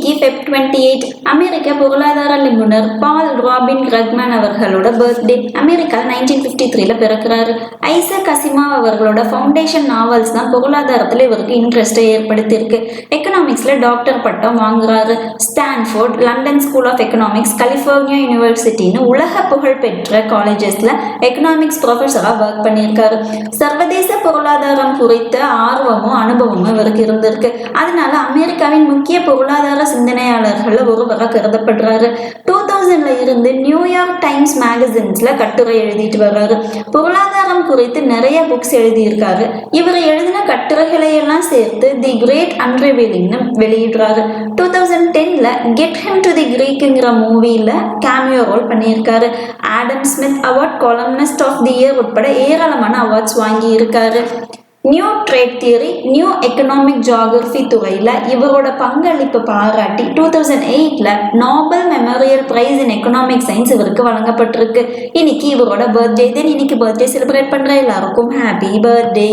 இன்னைக்கு Feb 28 அமெரிக்க பொருளாதார நிபுணர் பால் ராபின் கிரக்மேன் அவர்களோட பர்த்டே. அமெரிக்கா 1953 பிறக்கிறாரு. ஐசக் அசிமாவ் அவர்களோட ஃபவுண்டேஷன் நாவல்ஸ் தான் பொருளாதாரத்தில் இவருக்கு இன்ட்ரெஸ்டை ஏற்படுத்தியிருக்கு. எக்கனாமிக்ஸ்ல டாக்டர் பட்டம் வாங்குறாரு. Stanford, London school of economics, California யூனிவர்சிட்டின்னு உலக புகழ் பெற்ற காலேஜஸ்ல எக்கனாமிக்ஸ் ப்ரொஃபஸரா ஒர்க் பண்ணியிருக்காரு. சர்வதேச பொருளாதாரம் குறித்த ஆர்வமும் அனுபவமும் இவருக்கு இருந்திருக்கு. அதனால அமெரிக்காவின் முக்கிய பொருளாதார சிந்தனையாளர்கள் ஒருவராக கருதப்படுறாரு. 2000ல இருந்து நியூயார்க் டைம்ஸ் மேகசின்ஸ்ல கட்டுரை எழுதிட்டு வர்றாரு. பொருளாதாரம் குறித்து நிறைய புக்ஸ் எழுதியிருக்காரு. இவர் எழுதின கட்டுரைகளை எல்லாம் சேர்த்து தி கிரேட் அன்ரிவீலிங்னு வெளியிடுறாரு. 2010ல கெட் ஹிம் டு தி கிரீக்ங்கிற மூவில கேமியோ ரோல் பண்ணியிருக்காரு. Adam Smith award, columnist of the year உட்பட ஏராளமான அவார்ட்ஸ் வாங்கி இருக்காரு. New trade theory, new economic geography துறையில் இவரோட பங்களிப்பு பாராட்டி 2008ல Nobel memorial prize in economic science இவருக்கு வழங்கப்பட்டிருக்கு. இன்னைக்கு இவரோட பர்த்டே. இன்னைக்கு பர்த்டே செலிப்ரேட் பண்ற எல்லாருக்கும் ஹாப்பி பர்த்டே.